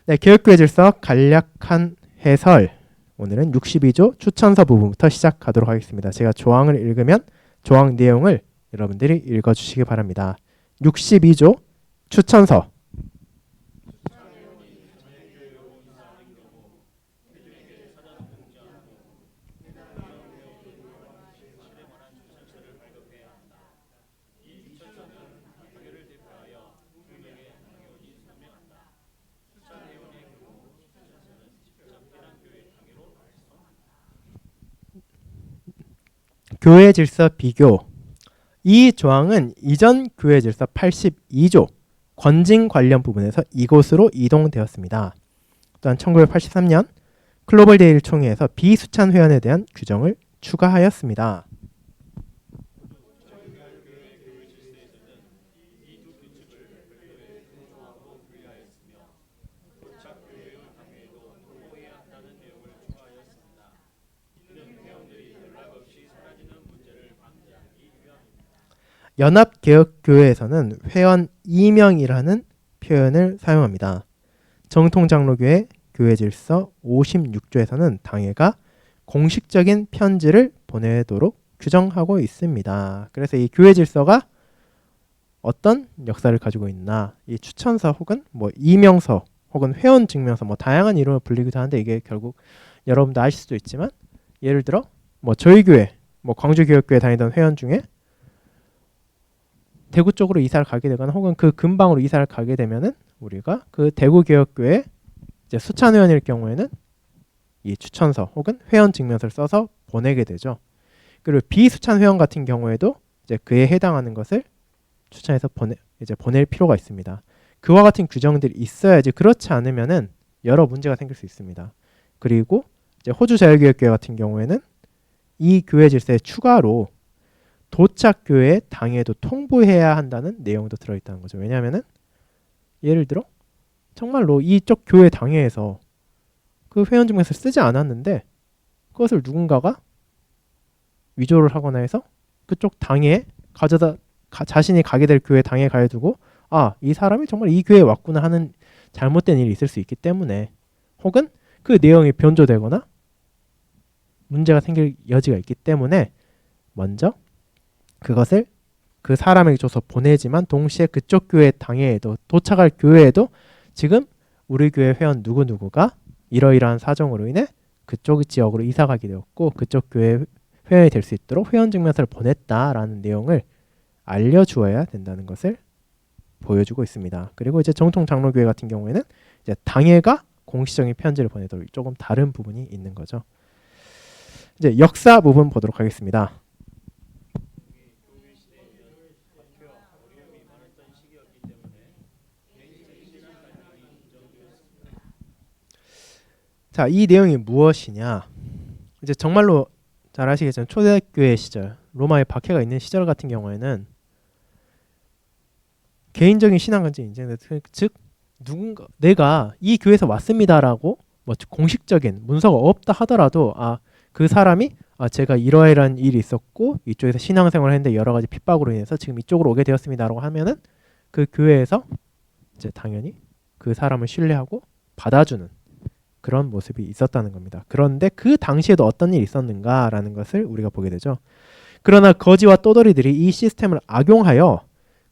네, 개혁교회 질서 간략한 해설. 오늘은 62조 추천서 부분부터 시작하도록 하겠습니다. 제가 조항을 읽으면 조항 내용을 여러분들이 읽어주시기 바랍니다. 62조 추천서. 교회 질서 비교. 이 조항은 이전 교회 질서 82조 권징 관련 부분에서 이곳으로 이동되었습니다. 또한 1983년 글로벌 대일 총회에서 비수찬 회원에 대한 규정을 추가하였습니다. 연합개혁교회에서는 회원 이명이라는 표현을 사용합니다. 정통장로교회 교회질서 56조에서는 당회가 공식적인 편지를 보내도록 규정하고 있습니다. 그래서 이 교회질서가 어떤 역사를 가지고 있나, 이 추천서 혹은 뭐 이명서 혹은 회원 증명서, 뭐 다양한 이름을 불리기도 하는데 이게 결국 여러분도 아실 수도 있지만, 예를 들어 뭐 저희 교회, 뭐 광주교역교회 다니던 회원 중에 대구 쪽으로 이사를 가게 되거나 혹은 그 근방으로 이사를 가게 되면은 우리가 그 대구교역교회 이제 수찬 회원일 경우에는 이 추천서 혹은 회원 증명서를 써서 보내게 되죠. 그리고 비수찬 회원 같은 경우에도 이제 그에 해당하는 것을 추천해서 보낼 필요가 있습니다. 그와 같은 규정들이 있어야지, 그렇지 않으면은 여러 문제가 생길 수 있습니다. 그리고 이제 호주 자유교역교회 같은 경우에는 이 교회 질서에 추가로 도착 교회의 당회도 통보해야 한다는 내용도 들어있다는 거죠. 왜냐하면은 예를 들어 정말로 이쪽 교회 당회에서 그 회원증명서를 쓰지 않았는데 그것을 누군가가 위조를 하거나 해서 그쪽 당회에 가져다 자신이 가게 될 교회 당회에 가두고, 아, 이 사람이 정말 이 교회에 왔구나 하는 잘못된 일이 있을 수 있기 때문에, 혹은 그 내용이 변조되거나 문제가 생길 여지가 있기 때문에 먼저 그것을 그 사람에게 줘서 보내지만 동시에 그쪽 교회 당회에도, 도착할 교회에도 지금 우리 교회 회원 누구누구가 이러이러한 사정으로 인해 그쪽 지역으로 이사 가게 되었고 그쪽 교회 회원이 될 수 있도록 회원 증명서를 보냈다라는 내용을 알려주어야 된다는 것을 보여주고 있습니다. 그리고 이제 정통 장로교회 같은 경우에는 이제 당회가 공식적인 편지를 보내도록 조금 다른 부분이 있는 거죠. 이제 역사 부분 보도록 하겠습니다. 자, 이 내용이 무엇이냐? 이제 정말로 잘 아시겠지만 초대교회 시절, 로마의 박해가 있는 시절 같은 경우에는 개인적인 신앙관계 인증, 즉 누군가 내가 이 교회에서 왔습니다라고 뭐 공식적인 문서가 없다 하더라도, 그 사람이 제가 이러이러한 일이 있었고 이쪽에서 신앙생활을 했는데 여러 가지 핍박으로 인해서 지금 이쪽으로 오게 되었습니다라고 하면은 그 교회에서 이제 당연히 그 사람을 신뢰하고 받아주는 그런 모습이 있었다는 겁니다. 그런데 그 당시에도 어떤 일이 있었는가라는 것을 우리가 보게 되죠. 그러나 거지와 떠돌이들이 이 시스템을 악용하여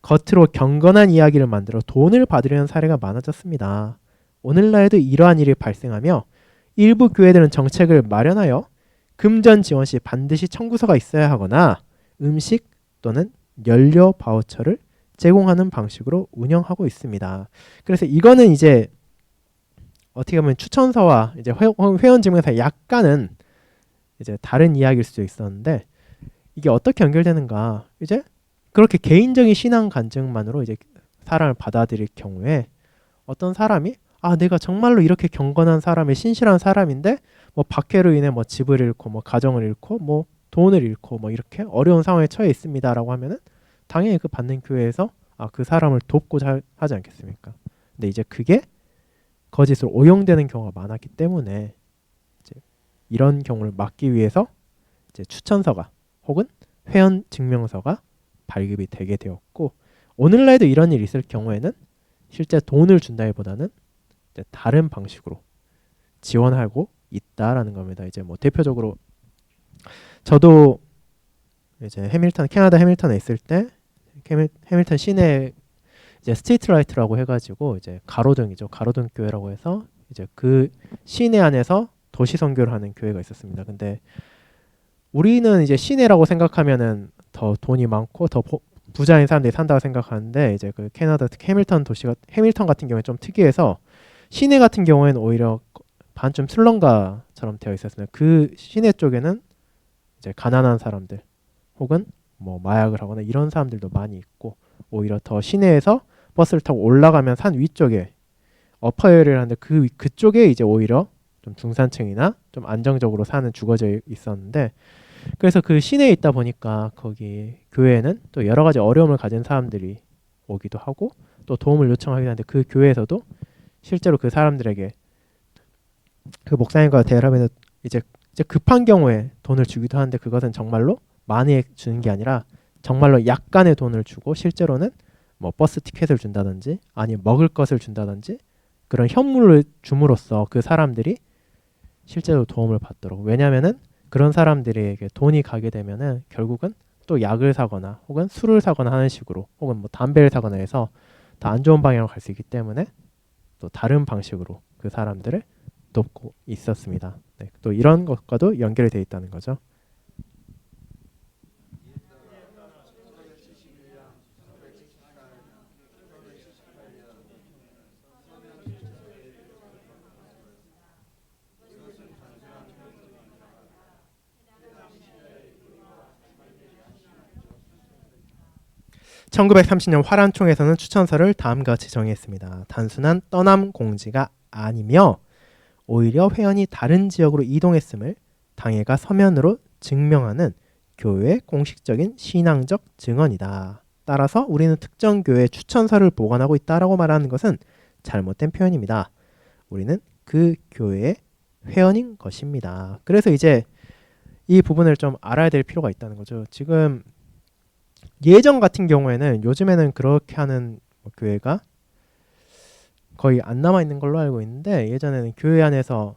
겉으로 경건한 이야기를 만들어 돈을 받으려는 사례가 많아졌습니다. 오늘날에도 이러한 일이 발생하며 일부 교회들은 정책을 마련하여 금전 지원 시 반드시 청구서가 있어야 하거나 음식 또는 연료 바우처를 제공하는 방식으로 운영하고 있습니다. 그래서 이거는 이제 어떻게 보면 추천서와 이제 회원 증명서 약간은 이제 다른 이야기일 수도 있었는데, 이게 어떻게 연결되는가? 이제 그렇게 개인적인 신앙 간증만으로 이제 사람을 받아들일 경우에 어떤 사람이 내가 정말로 이렇게 경건한 사람의 신실한 사람인데 뭐 박해로 인해 뭐 집을 잃고 뭐 가정을 잃고 뭐 돈을 잃고 뭐 이렇게 어려운 상황에 처해 있습니다라고 하면은 당연히 그 받는 교회에서 그 사람을 돕고자 하지 않겠습니까? 근데 이제 그게 거짓으로 오용되는 경우가 많았기 때문에 이제 이런 경우를 막기 위해서 이제 추천서가 혹은 회원 증명서가 발급이 되게 되었고, 오늘날에도 이런 일이 있을 경우에는 실제 돈을 준다기보다는 이제 다른 방식으로 지원하고 있다라는 겁니다. 이제 뭐 대표적으로 저도 이제 캐나다 해밀턴에 있을 때 해밀턴 시내 이제 스트리트 라이트라고 해가지고 이제 가로등이죠. 가로등 교회라고 해서 이제 그 시내 안에서 도시 선교를 하는 교회가 있었습니다. 근데 우리는 이제 시내라고 생각하면은 더 돈이 많고 더 부자인 사람들이 산다고 생각하는데 이제 그 캐나다 특히 해밀턴 같은 경우에 좀 특이해서 시내 같은 경우에는 오히려 반쯤 슬럼가처럼 되어 있었습니다. 그 시내 쪽에는 이제 가난한 사람들 혹은 뭐 마약을 하거나 이런 사람들도 많이 있고 오히려 더 시내에서 버스를 타고 올라가면 산 위쪽에 어퍼에어를 하는데 그쪽에 이제 오히려 좀 중산층이나 좀 안정적으로 사는 주거지에 있었는데 그래서 그 시내에 있다 보니까 거기 교회에는 또 여러 가지 어려움을 가진 사람들이 오기도 하고 또 도움을 요청하기도 하는데 그 교회에서도 실제로 그 사람들에게 그 목사님과 대화를 하면 이제 급한 경우에 돈을 주기도 하는데 그것은 정말로 많이 주는 게 아니라 정말로 약간의 돈을 주고 실제로는 뭐 버스 티켓을 준다든지 아니면 먹을 것을 준다든지 그런 현물을 줌으로써 그 사람들이 실제로 도움을 받도록 왜냐면은 그런 사람들에게 돈이 가게 되면은 결국은 또 약을 사거나 혹은 술을 사거나 하는 식으로 혹은 뭐 담배를 사거나 해서 더 안 좋은 방향으로 갈 수 있기 때문에 또 다른 방식으로 그 사람들을 돕고 있었습니다. 네, 또 이런 것과도 연결이 되어 있다는 거죠. (1930년) 화란총에서는 추천서를 다음과 같이 정했습니다. 단순한 떠남 공지가 아니며 오히려 회원이 다른 지역으로 이동했음을 당회가 서면으로 증명하는 교회의 공식적인 신앙적 증언이다. 따라서 우리는 특정 교회의 추천서를 보관하고 있다라고 말하는 것은 잘못된 표현입니다. 우리는 그 교회의 회원인 것입니다. 그래서 이제 이 부분을 좀 알아야 될 필요가 있다는 거죠. 지금 예전 같은 경우에는 요즘에는 그렇게 하는 교회가 거의 안 남아 있는 걸로 알고 있는데 예전에는 교회 안에서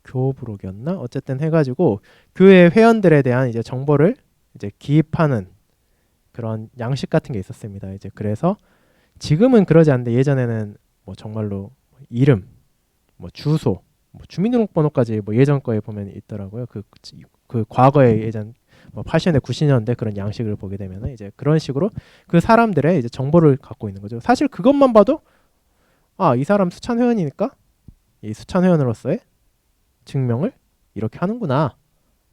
교부록이었나 어쨌든 해가지고 교회 회원들에 대한 이제 정보를 이제 기입하는 그런 양식 같은 게 있었습니다. 이제 그래서 지금은 그러지 않는데 예전에는 뭐 정말로 이름, 뭐 주소, 뭐 주민등록번호까지 뭐 예전 거에 보면 있더라고요. 그 과거에 예전 뭐 80년대 90년대 그런 양식을 보게 되면 이제 그런 식으로 그 사람들의 이제 정보를 갖고 있는 거죠. 사실 그것만 봐도 이 사람 수찬 회원이니까 이 수찬 회원으로서의 증명을 이렇게 하는구나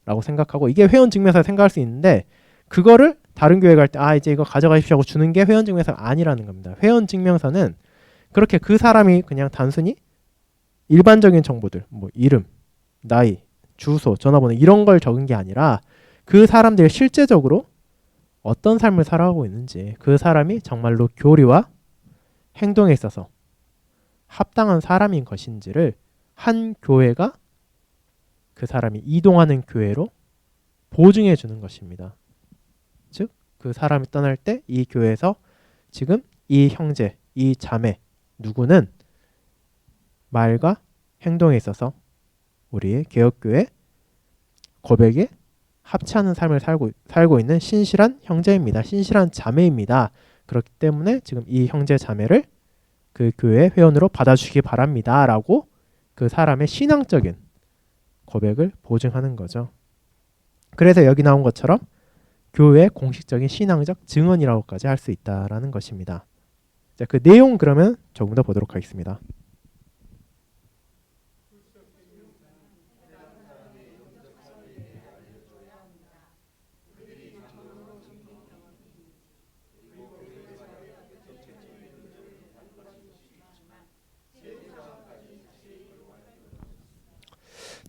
라고 생각하고 이게 회원 증명서 생각할 수 있는데 그거를 다른 교회 갈 때 이제 이거 가져가십시오 하고 주는 게 회원 증명서가 아니라는 겁니다. 회원 증명서는 그렇게 그 사람이 그냥 단순히 일반적인 정보들 뭐 이름, 나이, 주소, 전화번호 이런 걸 적은 게 아니라 그 사람들이 실제적으로 어떤 삶을 살아가고 있는지 그 사람이 정말로 교리와 행동에 있어서 합당한 사람인 것인지를 한 교회가 그 사람이 이동하는 교회로 보증해 주는 것입니다. 즉, 그 사람이 떠날 때 이 교회에서 지금 이 형제, 이 자매 누구는 말과 행동에 있어서 우리의 개혁교회 고백에 합치하는 삶을 살고 있는 신실한 형제입니다. 신실한 자매입니다. 그렇기 때문에 지금 이 형제 자매를 그 교회 회원으로 받아주시기 바랍니다. 라고 그 사람의 신앙적인 고백을 보증하는 거죠. 그래서 여기 나온 것처럼 교회의 공식적인 신앙적 증언이라고까지 할 수 있다라는 것입니다. 자, 그 내용 그러면 조금 더 보도록 하겠습니다.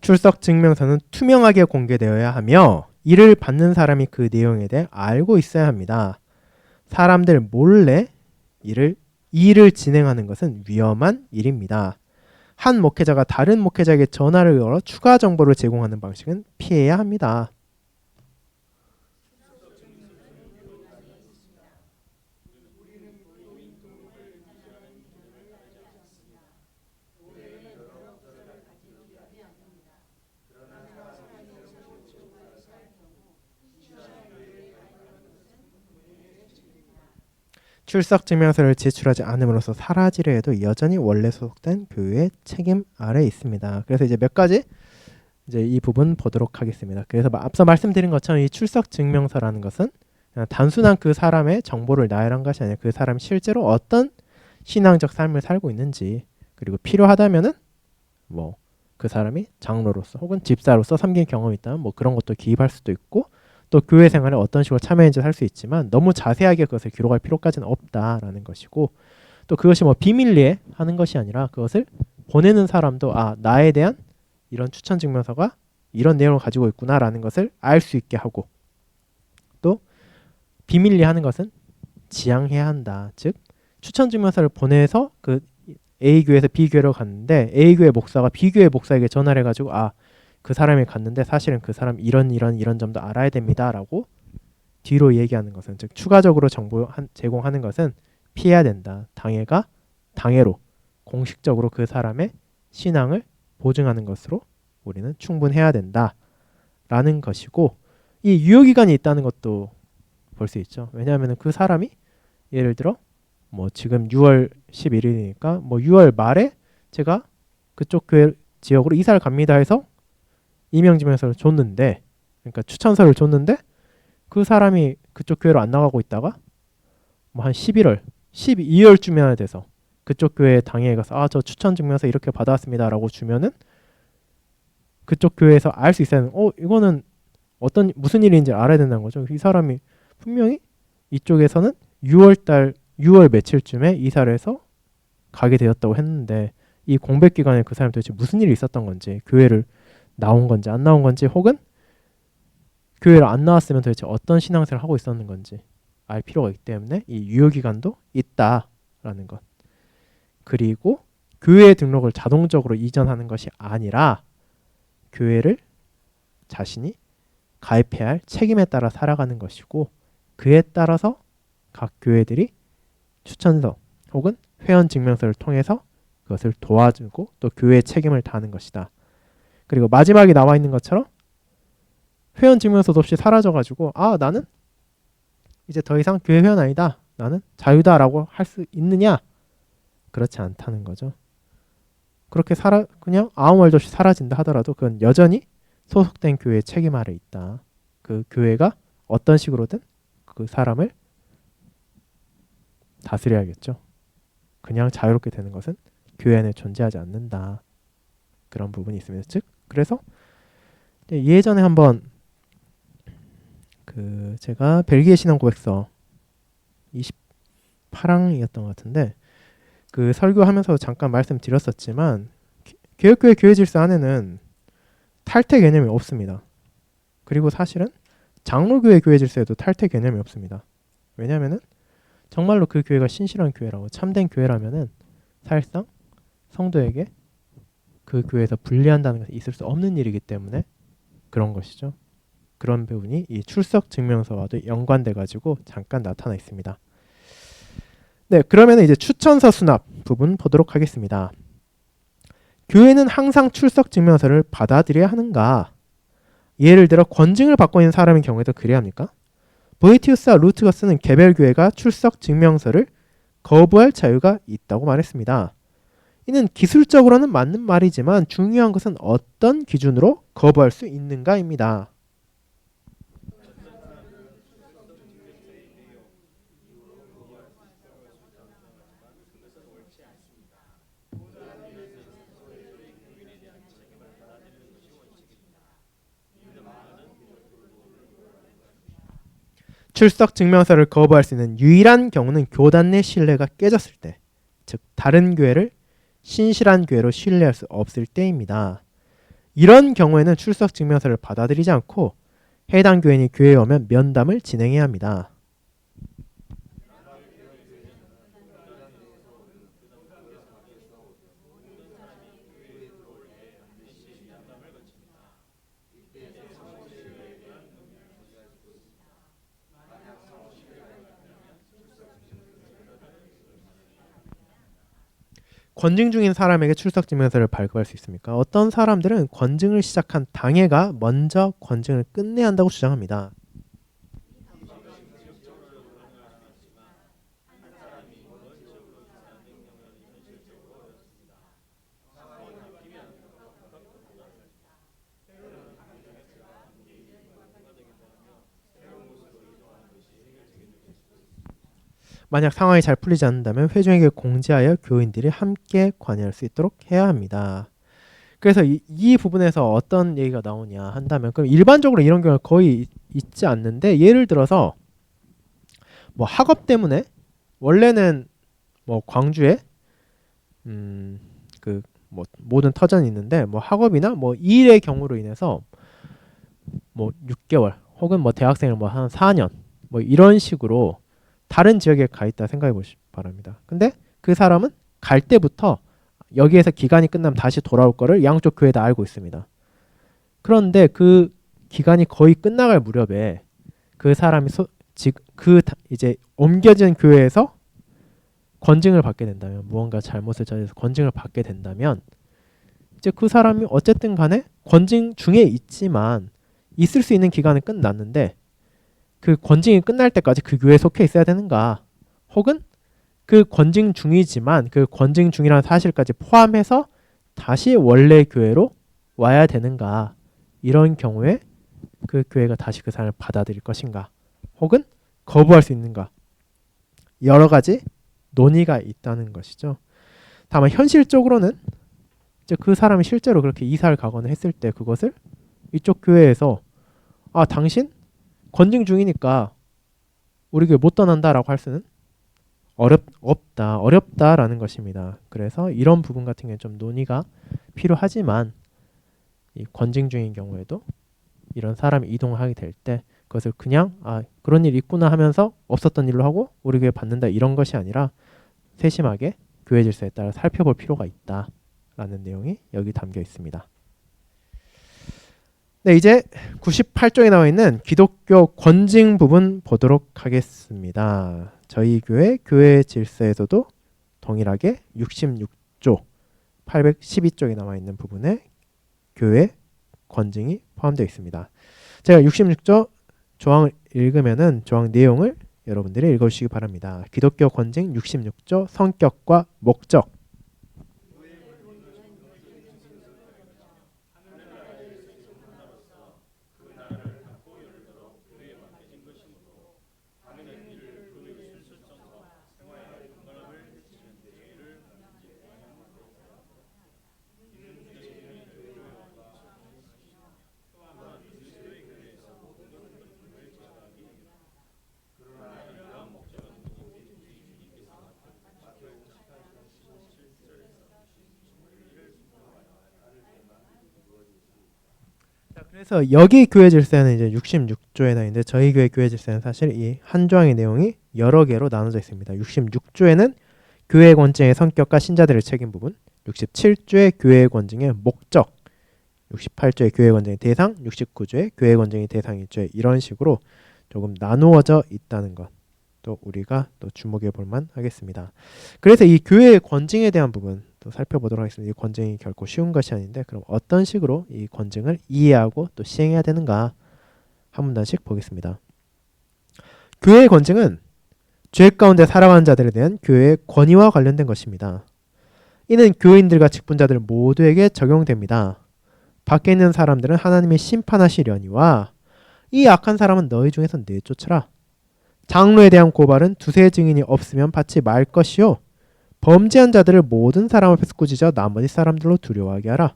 출석 증명서는 투명하게 공개되어야 하며 이를 받는 사람이 그 내용에 대해 알고 있어야 합니다. 사람들 몰래 일을 진행하는 것은 위험한 일입니다. 한 목회자가 다른 목회자에게 전화를 걸어 추가 정보를 제공하는 방식은 피해야 합니다. 출석 증명서를 제출하지 않음으로써 사라지려 해도 여전히 원래 소속된 교회의 책임 아래에 있습니다. 그래서 이제 몇 가지 이제 이 부분 보도록 하겠습니다. 그래서 앞서 말씀드린 것처럼 이 출석 증명서라는 것은 그냥 단순한 그 사람의 정보를 나열한 것이 아니라 그 사람이 실제로 어떤 신앙적 삶을 살고 있는지, 그리고 필요하다면은 뭐 그 사람이 장로로서 혹은 집사로서 섬긴 경험이 있다면 뭐 그런 것도 기입할 수도 있고, 또 교회 생활에 어떤 식으로 참여했는지 할 수 있지만 너무 자세하게 그것을 기록할 필요까지는 없다라는 것이고, 또 그것이 뭐 비밀리에 하는 것이 아니라 그것을 보내는 사람도 나에 대한 이런 추천 증명서가 이런 내용을 가지고 있구나라는 것을 알 수 있게 하고, 또 비밀리에 하는 것은 지양해야 한다. 즉 추천 증명서를 보내서 그 A 교회에서 B 교회로 갔는데 A 교회 목사가 B 교회 목사에게 전화를 해가지고 그 사람이 갔는데 사실은 그 사람 이런 점도 알아야 됩니다라고 뒤로 얘기하는 것은, 즉 추가적으로 정보 제공하는 것은 피해야 된다. 당해로 공식적으로 그 사람의 신앙을 보증하는 것으로 우리는 충분해야 된다라는 것이고, 이 유효기간이 있다는 것도 볼 수 있죠. 왜냐하면 그 사람이 예를 들어 뭐 지금 6월 11일이니까 뭐 6월 말에 제가 그쪽 교회 지역으로 이사를 갑니다 해서 임명증명서를 줬는데, 그러니까 추천서를 줬는데 그 사람이 그쪽 교회로 안 나가고 있다가 뭐 한 11월, 12월쯤에 돼서 그쪽 교회 당회에 가서 저 추천증명서 이렇게 받아왔습니다라고 주면은 그쪽 교회에서 알 수 있어야 하는, 이거는 무슨 일인지 알아야 된다는 거죠. 이 사람이 분명히 이쪽에서는 6월 며칠쯤에 이사를 해서 가게 되었다고 했는데 이 공백 기간에 그 사람이 도대체 무슨 일이 있었던 건지, 교회를 나온 건지 안 나온 건지, 혹은 교회를 안 나왔으면 도대체 어떤 신앙생활을 하고 있었는 건지 알 필요가 있기 때문에 이 유효기간도 있다라는 것. 그리고 교회 등록을 자동적으로 이전하는 것이 아니라 교회를 자신이 가입해야 할 책임에 따라 살아가는 것이고, 그에 따라서 각 교회들이 추천서 혹은 회원 증명서를 통해서 그것을 도와주고 또 교회의 책임을 다하는 것이다. 그리고 마지막에 나와 있는 것처럼 회원 증명서도 없이 사라져가지고 나는 이제 더 이상 교회 회원 아니다, 나는 자유다라고 할 수 있느냐? 그렇지 않다는 거죠. 그렇게 그냥 아무 말도 없이 사라진다 하더라도 그건 여전히 소속된 교회의 책임 아래 있다. 그 교회가 어떤 식으로든 그 사람을 다스려야겠죠. 그냥 자유롭게 되는 것은 교회 안에 존재하지 않는다. 그런 부분이 있습니다. 즉 그래서 예전에 한번 제가 벨기에 신앙 고백서 28항이었던 것 같은데 그 설교하면서 잠깐 말씀드렸었지만 개혁교회 교회 질서 안에는 탈퇴 개념이 없습니다. 그리고 사실은 장로교회 교회 질서에도 탈퇴 개념이 없습니다. 왜냐하면은 정말로 그 교회가 신실한 교회라고 참된 교회라면은 사실상 성도에게 그 교회에서 분리한다는 것이 있을 수 없는 일이기 때문에 그런 것이죠. 그런 부분이 이 출석 증명서와도 연관돼 가지고 잠깐 나타나 있습니다. 네, 그러면 이제 추천서 수납 부분 보도록 하겠습니다. 교회는 항상 출석 증명서를 받아들여야 하는가? 예를 들어 권증을 받고 있는 사람의 경우에도 그래야 합니까? 보에티우스와 루트가 쓰는 개별 교회가 출석 증명서를 거부할 자유가 있다고 말했습니다. 이는 기술적으로는 맞는 말이지만 중요한 것은 어떤 기준으로 거부할 수 있는가입니다. 출석 증명서를 거부할 수 있는 유일한 경우는 교단 내 신뢰가 깨졌을 때, 즉 다른 교회를 신실한 교회로 신뢰할 수 없을 때입니다. 이런 경우에는 출석 증명서를 받아들이지 않고 해당 교인이 교회에 오면 면담을 진행해야 합니다. 권증 중인 사람에게 출석 증명서를 발급할 수 있습니까? 어떤 사람들은 권증을 시작한 당회가 먼저 권증을 끝내야 한다고 주장합니다. 만약 상황이 잘 풀리지 않는다면 회중에게 공지하여 교인들이 함께 관여할 수 있도록 해야 합니다. 그래서 이 부분에서 어떤 얘기가 나오냐 한다면, 그럼 일반적으로 이런 경우가 거의 있지 않는데, 예를 들어서 뭐 학업 때문에 원래는 뭐 광주에 그 뭐 모든 터전이 있는데, 뭐 학업이나 뭐 일의 경우로 인해서 뭐 6개월 혹은 뭐 대학생을 뭐 한 4년 뭐 이런 식으로 다른 지역에 가 있다 생각해 보시기 바랍니다. 근데 그 사람은 갈 때부터 여기에서 기간이 끝나면 다시 돌아올 거를 양쪽 교회 다 알고 있습니다. 그런데 그 기간이 거의 끝나갈 무렵에 그 사람이 이제 옮겨진 교회에서 권징을 받게 된다면, 무언가 잘못을 저질러서 권징을 받게 된다면, 이제 그 사람이 어쨌든 간에 권징 중에 있지만 있을 수 있는 기간은 끝났는데 그 권징이 끝날 때까지 그 교회에 속해 있어야 되는가, 혹은 그 권징 중이지만 그 권징 중이라는 사실까지 포함해서 다시 원래 교회로 와야 되는가, 이런 경우에 그 교회가 다시 그 사람을 받아들일 것인가 혹은 거부할 수 있는가, 여러 가지 논의가 있다는 것이죠. 다만 현실적으로는 이제 그 사람이 실제로 그렇게 이사를 가거나 했을 때 그것을 이쪽 교회에서 당신 권징 중이니까 우리 교회 못 떠난다라고 할 수는 어렵다라는 것입니다. 그래서 이런 부분 같은 경우에 좀 논의가 필요하지만, 이 권징 중인 경우에도 이런 사람이 이동하게 될 때 그것을 그냥 그런 일 있구나 하면서 없었던 일로 하고 우리 교회 받는다, 이런 것이 아니라 세심하게 교회 질서에 따라 살펴볼 필요가 있다라는 내용이 여기 담겨 있습니다. 네, 이제 98쪽에 나와 있는 기독교 권징 부분 보도록 하겠습니다. 저희 교회 질서에서도 동일하게 66조 812쪽에 나와 있는 부분에 교회 권징이 포함되어 있습니다. 제가 66조 조항을 읽으면은 조항 내용을 여러분들이 읽어주시기 바랍니다. 기독교 권징 66조 성격과 목적. 그래서 여기 교회 질서는 이제 66조에 나 있는데, 저희 교회 질서는 사실 이 한 조항의 내용이 여러 개로 나눠져 있습니다. 66조에는 교회 권징의 성격과 신자들의 책임 부분, 67조의 교회 권징의 목적, 68조의 교회 권징의 대상, 69조의 교회 권징의 대상일조에 이런 식으로 조금 나누어져 있다는 것, 또 우리가 또 주목해 볼 만 하겠습니다. 그래서 이 교회의 권징에 대한 부분 또 살펴보도록 하겠습니다. 이 권징이 결코 쉬운 것이 아닌데, 그럼 어떤 식으로 이 권징을 이해하고 또 시행해야 되는가 한 문단씩 보겠습니다. 교회의 권징은 죄 가운데 살아가는 자들에 대한 교회의 권위와 관련된 것입니다. 이는 교인들과 직분자들 모두에게 적용됩니다. 밖에 있는 사람들은 하나님이 심판하시려니와 이 악한 사람은 너희 중에서 내쫓으라. 장로에 대한 고발은 두세 증인이 없으면 받지 말 것이요, 범죄한 자들을 모든 사람 앞에서 꾸짖어 나머지 사람들로 두려워하게 하라.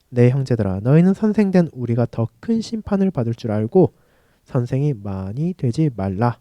내 형제들아, 너희는 선생된 우리가 더 큰 심판을 받을 줄 알고 선생이 많이 되지 말라.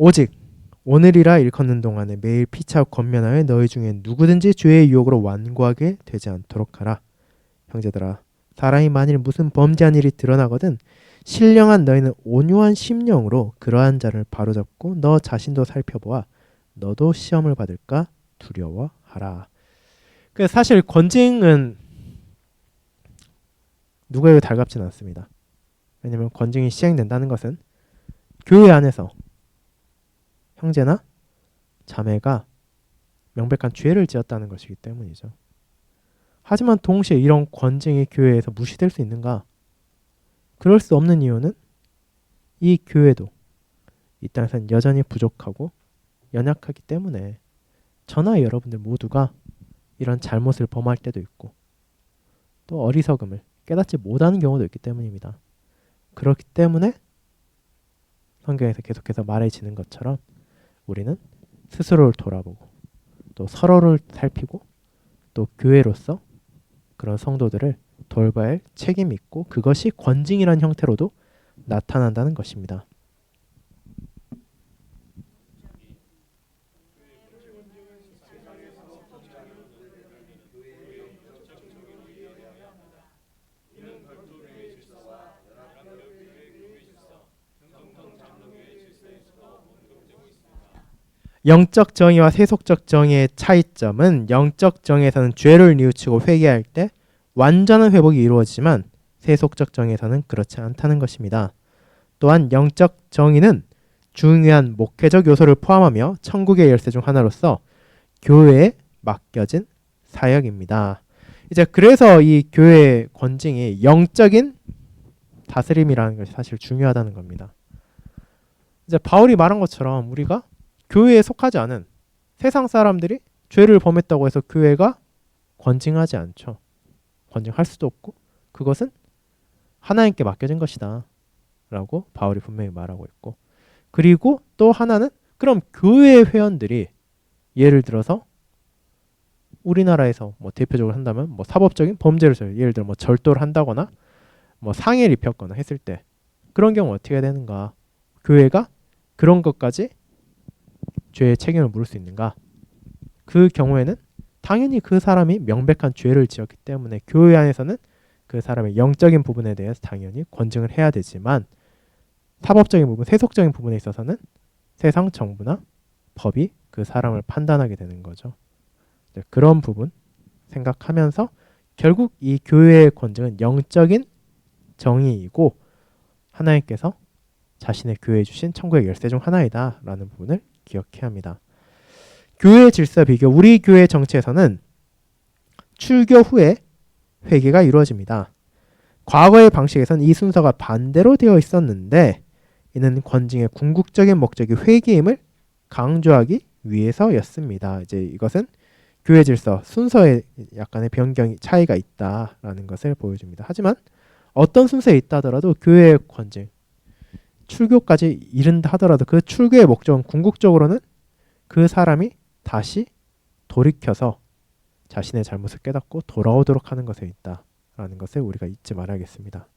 오직 오늘이라 일컫는 동안에 매일 피차 권면하여 너희 중에 누구든지 죄의 유혹으로 완고하게 되지 않도록 하라. 형제들아, 사람이 만일 무슨 범죄한 일이 드러나거든 신령한 너희는 온유한 심령으로 그러한 자를 바로잡고 너 자신도 살펴보아 너도 시험을 받을까 두려워하라. 사실 권징은 누구에게 달갑지는 않습니다. 왜냐하면 권징이 시행된다는 것은 교회 안에서 형제나 자매가 명백한 죄를 지었다는 것이기 때문이죠. 하지만 동시에 이런 권징이 교회에서 무시될 수 있는가? 그럴 수 없는 이유는 이 교회도 이 땅에서는 여전히 부족하고 연약하기 때문에 저나 여러분들 모두가 이런 잘못을 범할 때도 있고 또 어리석음을 깨닫지 못하는 경우도 있기 때문입니다. 그렇기 때문에 성경에서 계속해서 말해지는 것처럼 우리는 스스로를 돌아보고 또 서로를 살피고 또 교회로서 그런 성도들을 돌봐야 할 책임이 있고 그것이 권징이라는 형태로도 나타난다는 것입니다. 영적 정의와 세속적 정의의 차이점은 영적 정의에서는 죄를 뉘우치고 회개할 때 완전한 회복이 이루어지지만 세속적 정의에서는 그렇지 않다는 것입니다. 또한 영적 정의는 중요한 목회적 요소를 포함하며 천국의 열쇠 중 하나로서 교회에 맡겨진 사역입니다. 이제 그래서 이 교회의 권징이 영적인 다스림이라는 것이 사실 중요하다는 겁니다. 이제 바울이 말한 것처럼 우리가 교회에 속하지 않은 세상 사람들이 죄를 범했다고 해서 교회가 권징하지 않죠. 권징할 수도 없고 그것은 하나님께 맡겨진 것이다 라고 바울이 분명히 말하고 있고 그리고 또 하나는 그럼 교회 회원들이 예를 들어서 우리나라에서 뭐 대표적으로 한다면 뭐 사법적인 범죄를 예를 들어 뭐 절도를 한다거나 뭐 상해를 입혔거나 했을 때 그런 경우 어떻게 해야 되는가? 교회가 그런 것까지 죄의 책임을 물을 수 있는가? 그 경우에는 당연히 그 사람이 명백한 죄를 지었기 때문에 교회 안에서는 그 사람의 영적인 부분에 대해서 당연히 권증을 해야 되지만 사법적인 부분, 세속적인 부분에 있어서는 세상 정부나 법이 그 사람을 판단하게 되는 거죠. 그런 부분 생각하면서 결국 이 교회의 권증은 영적인 정의이고 하나님께서 자신의 교회에 주신 천국의 열쇠 중 하나이다 라는 부분을 기억해야 합니다. 교회 질서 비교 우리 교회 정치에서는 출교 후에 회개가 이루어집니다. 과거의 방식에서는 이 순서가 반대로 되어 있었는데 이는 권징의 궁극적인 목적이 회개임을 강조하기 위해서였습니다. 이제 이것은 교회 질서 순서에 약간의 변경이 차이가 있다라는 것을 보여줍니다. 하지만 어떤 순서에 있다 하더라도 교회의 권징 출교까지 이른다 하더라도 그 출교의 목적은 궁극적으로는 그 사람이 다시 돌이켜서 자신의 잘못을 깨닫고 돌아오도록 하는 것에 있다라는 것을 우리가 잊지 말아야겠습니다.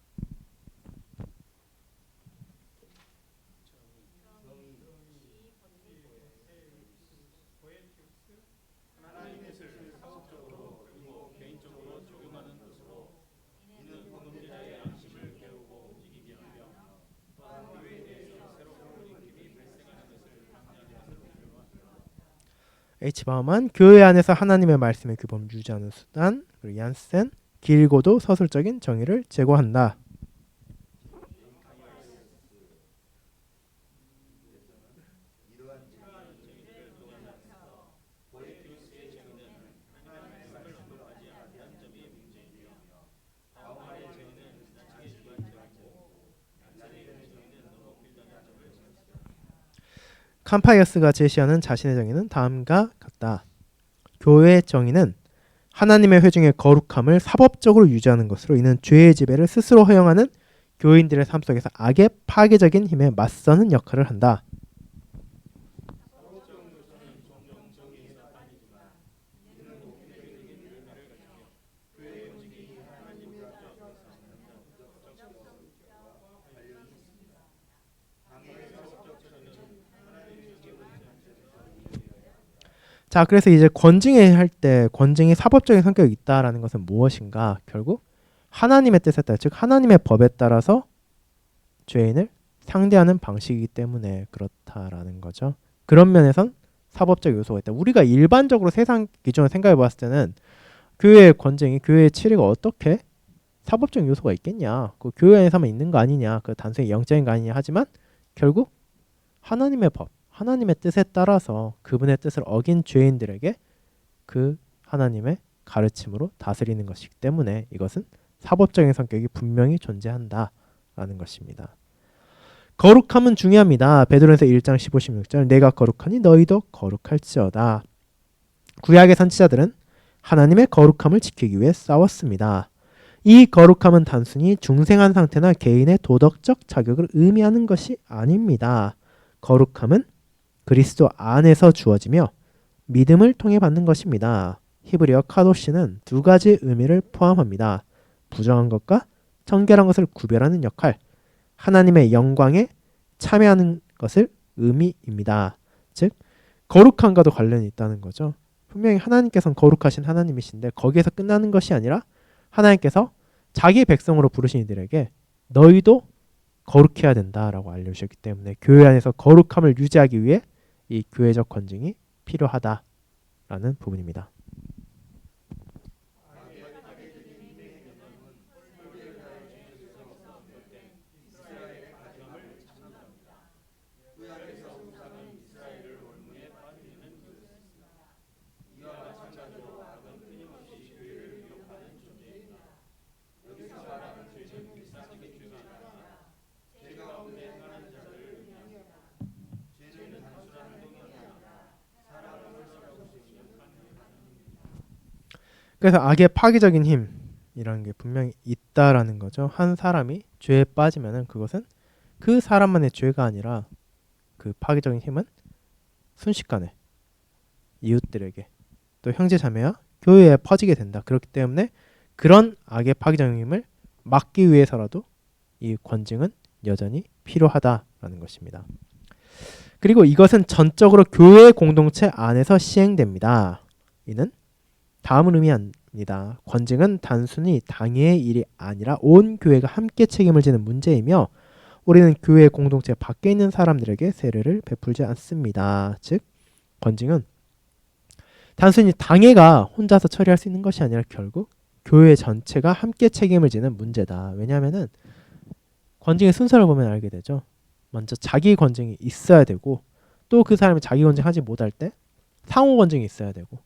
H바우만 교회 안에서 하나님의 말씀의 규범을 유지하는 수단 그리고 얀센 길고도 서술적인 정의를 제고한다. 캄파이어스가 제시하는 자신의 정의는 다음과 같다. 교회의 정의는 하나님의 회중의 거룩함을 사법적으로 유지하는 것으로 이는 죄의 지배를 스스로 허용하는 교인들의 삶 속에서 악의 파괴적인 힘에 맞서는 역할을 한다. 자, 그래서 이제 권징을 할 때 권징이 사법적인 성격이 있다라는 것은 무엇인가? 결국 하나님의 뜻에 따라 즉 하나님의 법에 따라서 죄인을 상대하는 방식이기 때문에 그렇다라는 거죠. 그런 면에선 사법적 요소가 있다. 우리가 일반적으로 세상 기준으로 생각해 봤을 때는 교회의 권징이 교회의 치리가 어떻게 사법적 요소가 있겠냐? 그 교회 안에서만 있는 거 아니냐? 그 단순히 영적인 거 아니냐? 하지만 결국 하나님의 법, 하나님의 뜻에 따라서 그분의 뜻을 어긴 죄인들에게 그 하나님의 가르침으로 다스리는 것이기 때문에 이것은 사법적인 성격이 분명히 존재한다라는 것입니다. 거룩함은 중요합니다. 베드로전서 1장 15, 16절 내가 거룩하니 너희도 거룩할지어다. 구약의 선지자들은 하나님의 거룩함을 지키기 위해 싸웠습니다. 이 거룩함은 단순히 중생한 상태나 개인의 도덕적 자격을 의미하는 것이 아닙니다. 거룩함은 그리스도 안에서 주어지며 믿음을 통해 받는 것입니다. 히브리어 카도시는 두 가지 의미를 포함합니다. 부정한 것과 정결한 것을 구별하는 역할, 하나님의 영광에 참여하는 것을 의미입니다. 즉 거룩함과도 관련이 있다는 거죠. 분명히 하나님께서는 거룩하신 하나님이신데 거기에서 끝나는 것이 아니라 하나님께서 자기 백성으로 부르신 이들에게 너희도 거룩해야 된다라고 알려주셨기 때문에 교회 안에서 거룩함을 유지하기 위해 이 교회적 권징이 필요하다라는 부분입니다. 그래서 악의 파괴적인 힘이라는 게 분명히 있다라는 거죠. 한 사람이 죄에 빠지면은 그것은 그 사람만의 죄가 아니라 그 파괴적인 힘은 순식간에 이웃들에게 또 형제 자매와 교회에 퍼지게 된다. 그렇기 때문에 그런 악의 파괴적인 힘을 막기 위해서라도 이 권징은 여전히 필요하다라는 것입니다. 그리고 이것은 전적으로 교회 공동체 안에서 시행됩니다. 이는 다음을 의미합니다. 권징은 단순히 당회의 일이 아니라 온 교회가 함께 책임을 지는 문제이며 우리는 교회 공동체 밖에 있는 사람들에게 세례를 베풀지 않습니다. 즉 권징은 단순히 당회가 혼자서 처리할 수 있는 것이 아니라 결국 교회 전체가 함께 책임을 지는 문제다. 왜냐하면은 권징의 순서를 보면 알게 되죠. 먼저 자기 권징이 있어야 되고 또 그 사람이 자기 권징하지 못할 때 상호 권징이 있어야 되고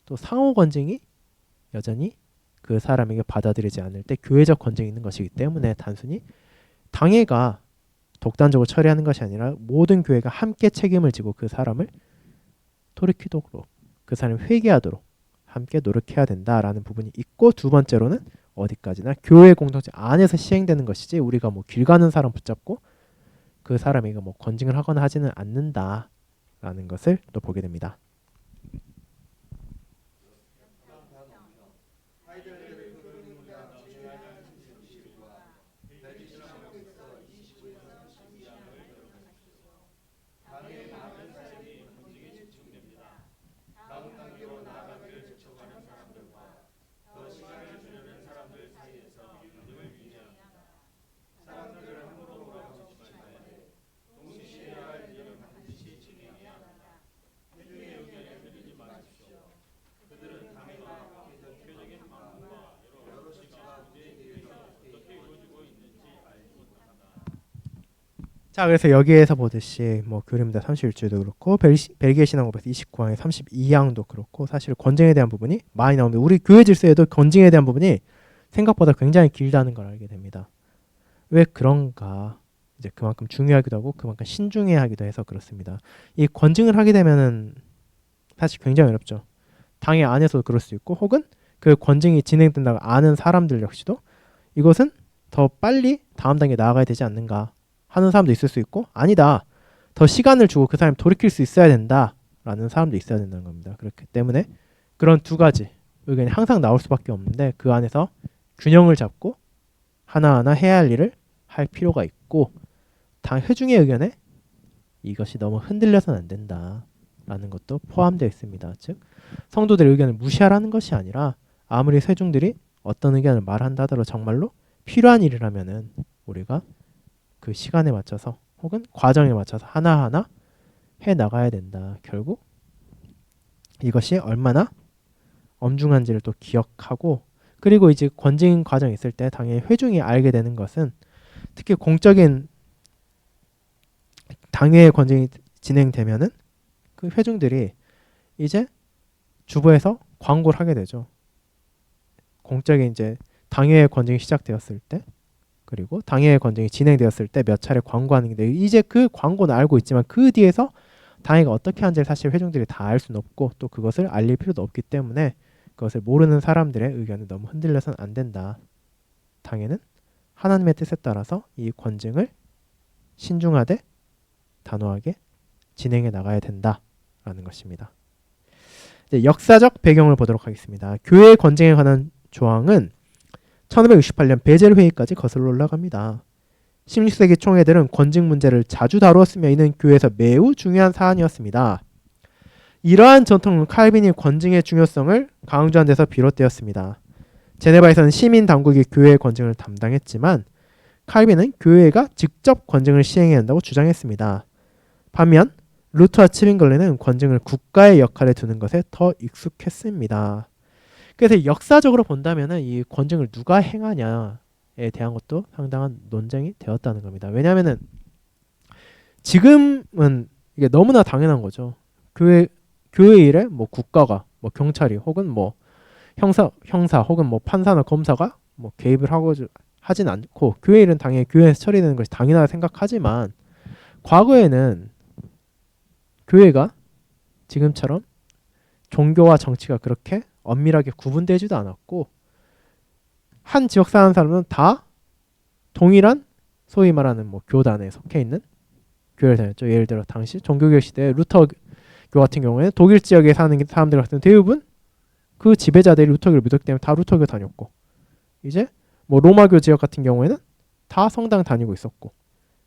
또 상호 권징이 여전히 그 사람에게 받아들이지 않을 때 교회적 권징이 있는 것이기 때문에 단순히 당회가 독단적으로 처리하는 것이 아니라 모든 교회가 함께 책임을 지고 그 사람을 돌이키도록 그 사람이 회개하도록 함께 노력해야 된다라는 부분이 있고 두 번째로는 어디까지나 교회 공동체 안에서 시행되는 것이지 우리가 뭐 길 가는 사람 붙잡고 그 사람에게 뭐 권징을 하거나 하지는 않는다라는 것을 또 보게 됩니다. 자, 그래서 여기에서 보듯이 뭐 교리입니다 31주도 그렇고 벨기에 신앙법에서 29항에 32항도 그렇고 사실 권징에 대한 부분이 많이 나오는데 우리 교회 질서에도 권징에 대한 부분이 생각보다 굉장히 길다는 걸 알게 됩니다. 왜 그런가? 이제 그만큼 중요하기도 하고 그만큼 신중해야 하기도 해서 그렇습니다. 이 권징을 하게 되면은 사실 굉장히 어렵죠. 당회 안에서도 그럴 수 있고 혹은 그 권징이 진행된다고 아는 사람들 역시도 이것은 더 빨리 다음 단계에 나아가야 되지 않는가 하는 사람도 있을 수 있고 아니다. 더 시간을 주고 그 사람이 돌이킬 수 있어야 된다라는 사람도 있어야 된다는 겁니다. 그렇기 때문에 그런 두 가지 의견이 항상 나올 수밖에 없는데 그 안에서 균형을 잡고 하나하나 해야 할 일을 할 필요가 있고 당 회중의 의견에 이것이 너무 흔들려서는 안 된다라는 것도 포함되어 있습니다. 즉 성도들의 의견을 무시하라는 것이 아니라 아무리 회중들이 어떤 의견을 말한다 하더라도 정말로 필요한 일이라면은 우리가 그 시간에 맞춰서 혹은 과정에 맞춰서 하나하나 해 나가야 된다. 결국 이것이 얼마나 엄중한지를 또 기억하고 그리고 이제 권징 과정이 있을 때 당연히 회중이 알게 되는 것은 특히 공적인 당회의 권징이 진행되면은 그 회중들이 이제 주보에서 광고를 하게 되죠. 공적인 이제 당회의 권증이 시작되었을 때, 그리고 당회의 권증이 진행되었을 때 몇 차례 광고하는 게, 이제 그 광고는 알고 있지만 그 뒤에서 당회가 어떻게 하는지를 사실 회중들이 다 알 수는 없고 또 그것을 알릴 필요도 없기 때문에 그것을 모르는 사람들의 의견을 너무 흔들려서는 안 된다. 당회는 하나님의 뜻에 따라서 이 권증을 신중하되 단호하게 진행해 나가야 된다라는 것입니다. 이제 역사적 배경을 보도록 하겠습니다. 교회 권증에 관한 조항은 1568년 베젤 회의까지 거슬러 올라갑니다. 16세기 총회들은 권증 문제를 자주 다루었으며 이는 교회에서 매우 중요한 사안이었습니다. 이러한 전통은 칼빈이 권증의 중요성을 강조한 데서 비롯되었습니다. 제네바에서는 시민 당국이 교회의 권증을 담당했지만 칼빈은 교회가 직접 권증을 시행해야 한다고 주장했습니다. 반면 루터와 츠빙글레는 권증을 국가의 역할에 두는 것에 더 익숙했습니다. 그래서 역사적으로 본다면은 이 권증을 누가 행하냐에 대한 것도 상당한 논쟁이 되었다는 겁니다. 왜냐하면은 지금은 이게 너무나 당연한 거죠. 교회 일에 뭐 국가가 뭐 경찰이 혹은 뭐 형사 혹은 뭐 판사나 검사가 뭐 개입을 하진 않고 교회 일은 당연히 교회에서 처리되는 것이 당연하다 생각하지만 과거에는 교회가 지금처럼 종교와 정치가 그렇게 엄밀하게 구분되지도 않았고 한 지역 사는 사람은 다 동일한 소위 말하는 뭐 교단에 속해 있는 교회를 다녔죠. 예를 들어 당시 종교개혁 시대 루터교 같은 경우에는 독일 지역에 사는 사람들 같은 대부분 그 지배자들이 루터교를 믿었기 때문에 다 루터교 다녔고 이제 뭐 로마교 지역 같은 경우에는 다 성당 다니고 있었고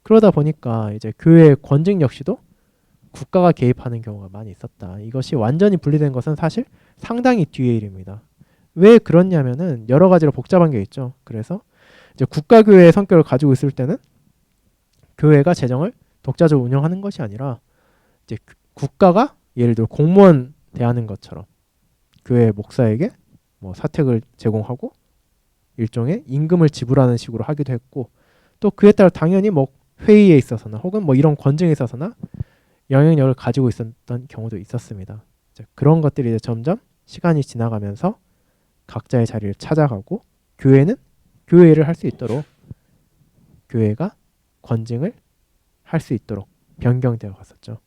그러다 보니까 이제 교회의 권증 역시도 국가가 개입하는 경우가 많이 있었다. 이것이 완전히 분리된 것은 사실 상당히 뒤의 일입니다. 왜 그렇냐면은 여러 가지로 복잡한 게 있죠. 그래서 이제 국가교회의 성격을 가지고 있을 때는 교회가 재정을 독자적으로 운영하는 것이 아니라 이제 국가가 예를 들어 공무원 대하는 것처럼 교회 목사에게 뭐 사택을 제공하고 일종의 임금을 지불하는 식으로 하기도 했고 또 그에 따라 당연히 뭐 회의에 있어서나 혹은 뭐 이런 권증에 있어서나 영향력을 가지고 있었던 경우도 있었습니다. 그런 것들이 이제 점점 시간이 지나가면서 각자의 자리를 찾아가고 교회는 교회 일을 할 수 있도록 교회가 권증을 할 수 있도록 변경되어 갔었죠.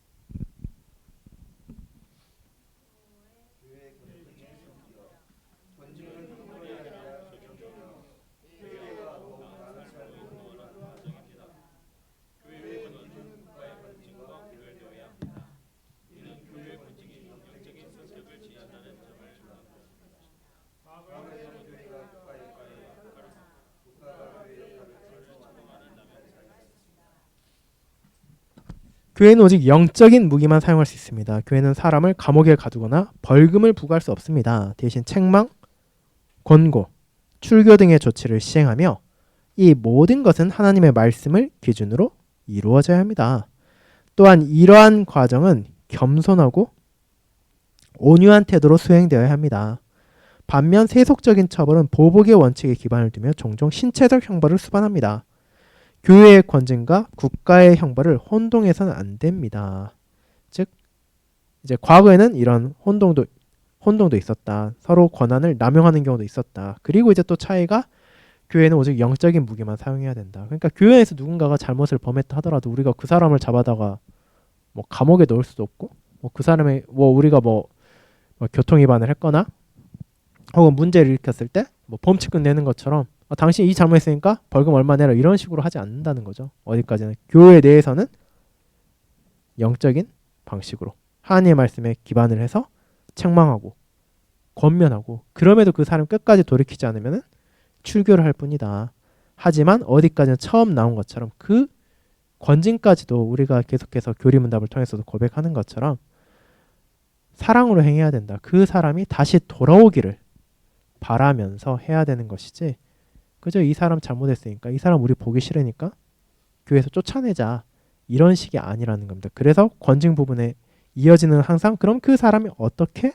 교회는 오직 영적인 무기만 사용할 수 있습니다. 교회는 사람을 감옥에 가두거나 벌금을 부과할 수 없습니다. 대신 책망, 권고, 출교 등의 조치를 시행하며 이 모든 것은 하나님의 말씀을 기준으로 이루어져야 합니다. 또한 이러한 과정은 겸손하고 온유한 태도로 수행되어야 합니다. 반면 세속적인 처벌은 보복의 원칙에 기반을 두며 종종 신체적 형벌을 수반합니다. 교회의 권증과 국가의 형벌을 혼동해서는 안 됩니다. 즉 이제 과거에는 이런 혼동도 있었다. 서로 권한을 남용하는 경우도 있었다. 그리고 이제 또 차이가 교회는 오직 영적인 무기만 사용해야 된다. 그러니까 교회에서 누군가가 잘못을 범했다 하더라도 우리가 그 사람을 잡아다가 뭐 감옥에 넣을 수도 없고 뭐 그 사람의 뭐 우리가 뭐 교통 위반을 했거나 혹은 문제를 일으켰을 때 뭐 범칙금 내는 것처럼 당신 이 잘못했으니까 벌금 얼마 내라 이런 식으로 하지 않는다는 거죠. 어디까지는 교회 내에서는 영적인 방식으로 하나님의 말씀에 기반을 해서 책망하고 권면하고 그럼에도 그 사람 끝까지 돌이키지 않으면 출교를 할 뿐이다. 하지만 어디까지는 처음 나온 것처럼 그 권징까지도 우리가 계속해서 교리문답을 통해서도 고백하는 것처럼 사랑으로 행해야 된다. 그 사람이 다시 돌아오기를 바라면서 해야 되는 것이지 그저 이 사람 잘못했으니까 이 사람 우리 보기 싫으니까 교회에서 쫓아내자 이런 식이 아니라는 겁니다. 그래서 권징 부분에 이어지는 항상 그럼 그 사람이 어떻게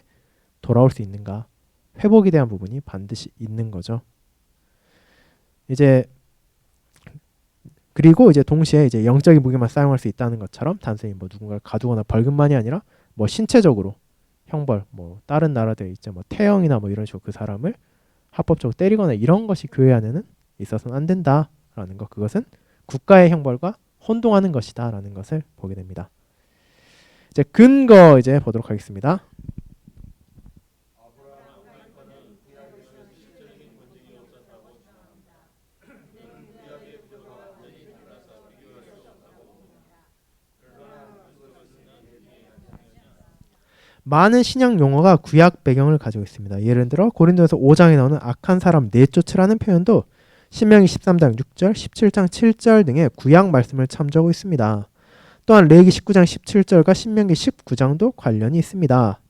돌아올 수 있는가 회복에 대한 부분이 반드시 있는 거죠. 이제 그리고 이제 동시에 이제 영적인 무기만 사용할 수 있다는 것처럼 단순히 뭐 누군가를 가두거나 벌금만이 아니라 뭐 신체적으로 형벌, 뭐 다른 나라들에 있죠, 뭐 태형이나 뭐 이런 식으로 그 사람을 합법적으로 때리거나 이런 것이 교회 안에는 있어서는 안 된다라는 것, 그것은 국가의 형벌과 혼동하는 것이다라는 것을 보게 됩니다. 이제 근거 이제 보도록 하겠습니다. 많은 신약 용어가 구약 배경을 가지고 있습니다. 예를 들어 고린도에서 5장에 나오는 악한 사람 내쫓으라는 표현도 신명기 13장 6절, 17장 7절 등의 구약 말씀을 참조하고 있습니다. 또한 레위기 19장 17절과 신명기 19장도 관련이 있습니다.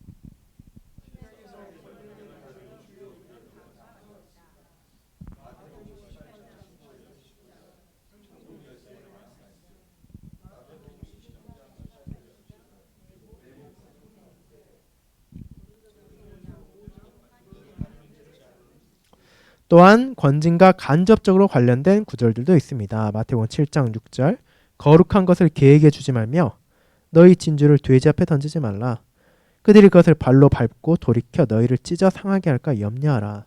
또한 권징과 간접적으로 관련된 구절들도 있습니다. 마태복음 7장 6절, 거룩한 것을 개에게 주지 말며 너희 진주를 돼지 앞에 던지지 말라. 그들이 그것을 발로 밟고 돌이켜 너희를 찢어 상하게 할까 염려하라.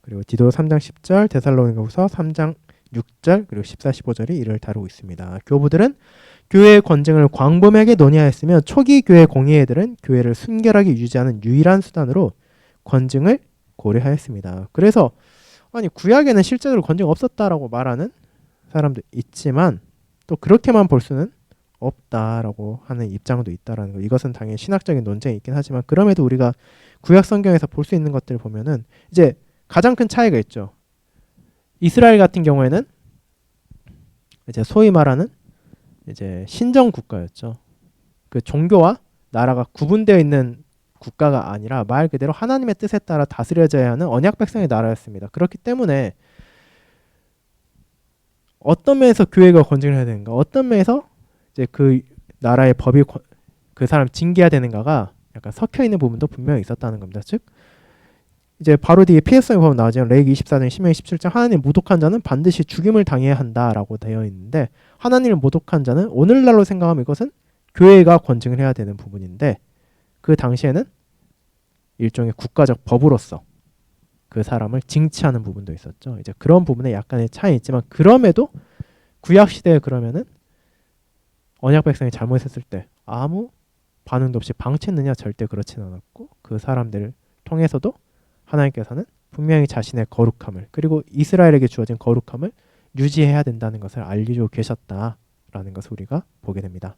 그리고 디도 3장 10절, 데살로니가후서 3장 6절, 그리고 14, 15절이 이를 다루고 있습니다. 교부들은 교회의 권징을 광범위하게 논의하였으며 초기 교회 공예애들은 교회를 순결하게 유지하는 유일한 수단으로 권징을 고려하였습니다. 그래서 아니 구약에는 실제로 권징 없었다라고 말하는 사람도 있지만 또 그렇게만 볼 수는 없다라고 하는 입장도 있다라는 거. 이것은 당연히 신학적인 논쟁이 있긴 하지만 그럼에도 우리가 구약 성경에서 볼 수 있는 것들을 보면은 이제 가장 큰 차이가 있죠. 이스라엘 같은 경우에는 이제 소위 말하는 이제 신정 국가였죠. 그 종교와 나라가 구분되어 있는 국가가 아니라 말 그대로 하나님의 뜻에 따라 다스려져야 하는 언약 백성의 나라였습니다. 그렇기 때문에 어떤 면에서 교회가 권징을 해야 되는가, 어떤 면에서 이제 그 나라의 법이 그 사람 징계해야 되는가가 약간 섞여 있는 부분도 분명히 있었다는 겁니다. 즉 이제 바로 뒤에 피해성이 보면 나오지만 레위기 24장, 신명기 17장 하나님 모독한 자는 반드시 죽임을 당해야 한다라고 되어 있는데 하나님을 모독한 자는 오늘날로 생각하면 이것은 교회가 권징을 해야 되는 부분인데 그 당시에는 일종의 국가적 법으로서 그 사람을 징치하는 부분도 있었죠. 이제 그런 부분에 약간의 차이 있지만 그럼에도 구약 시대에 그러면은 언약 백성이 잘못했을 때 아무 반응도 없이 방치했느냐? 절대 그렇지는 않았고 그 사람들을 통해서도 하나님께서는 분명히 자신의 거룩함을 그리고 이스라엘에게 주어진 거룩함을 유지해야 된다는 것을 알려주고 계셨다라는 것을 우리가 보게 됩니다.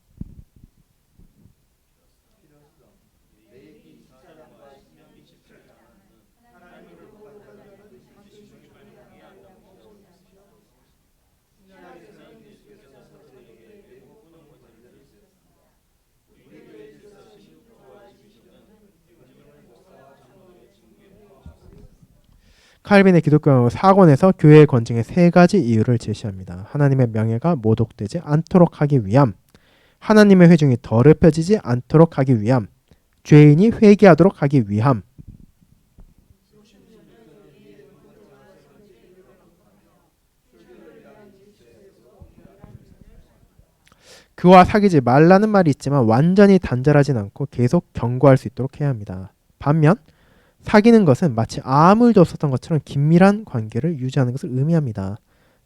칼빈의 기독교 사권에서 교회의 권징의 세 가지 이유를 제시합니다. 하나님의 명예가 모독되지 않도록 하기 위함, 하나님의 회중이 더럽혀지지 않도록 하기 위함, 죄인이 회개하도록 하기 위함. 그와 사귀지 말라는 말이 있지만 완전히 단절하진 않고 계속 경고할 수 있도록 해야 합니다. 반면 사귀는 것은 마치 아무 일도 없었던 것처럼 긴밀한 관계를 유지하는 것을 의미합니다.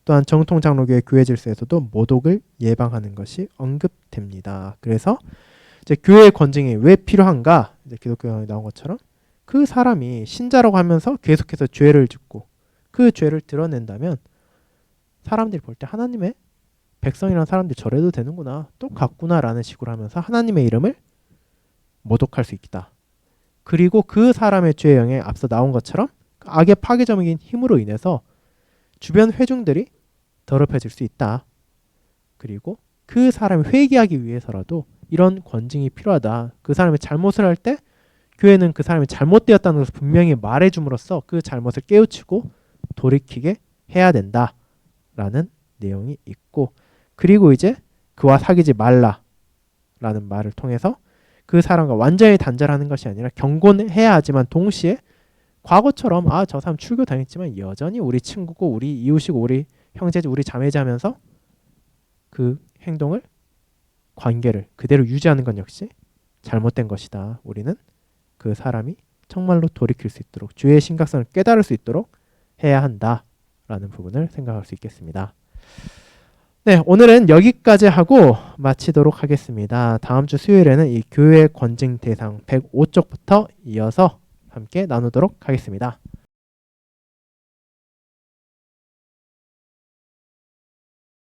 또한 정통 장로교의 교회 질서에서도 모독을 예방하는 것이 언급됩니다. 그래서 이제 교회의 권징이 왜 필요한가? 이제 기독교에 나온 것처럼 그 사람이 신자라고 하면서 계속해서 죄를 짓고 그 죄를 드러낸다면 사람들이 볼 때 하나님의 백성이라는 사람들이 저래도 되는구나, 똑같구나라는 식으로 하면서 하나님의 이름을 모독할 수 있다. 그리고 그 사람의 죄의 영에 앞서 나온 것처럼 악의 파괴적인 힘으로 인해서 주변 회중들이 더럽혀질 수 있다. 그리고 그 사람이 회개하기 위해서라도 이런 권징이 필요하다. 그 사람이 잘못을 할 때 교회는 그 사람이 잘못되었다는 것을 분명히 말해줌으로써 그 잘못을 깨우치고 돌이키게 해야 된다라는 내용이 있고, 그리고 이제 그와 사귀지 말라라는 말을 통해서 그 사람과 완전히 단절하는 것이 아니라 경고해야 하지만 동시에 과거처럼 저 사람 출교 다녔지만 여전히 우리 친구고 우리 이웃이고 우리 형제지 우리 자매지 하면서 그 행동을 관계를 그대로 유지하는 건 역시 잘못된 것이다. 우리는 그 사람이 정말로 돌이킬 수 있도록 주의 심각성을 깨달을 수 있도록 해야 한다라는 부분을 생각할 수 있겠습니다. 네, 오늘은 여기까지 하고 마치도록 하겠습니다. 다음 주 수요일에는 이 교회 권징 대상 105쪽부터 이어서 함께 나누도록 하겠습니다.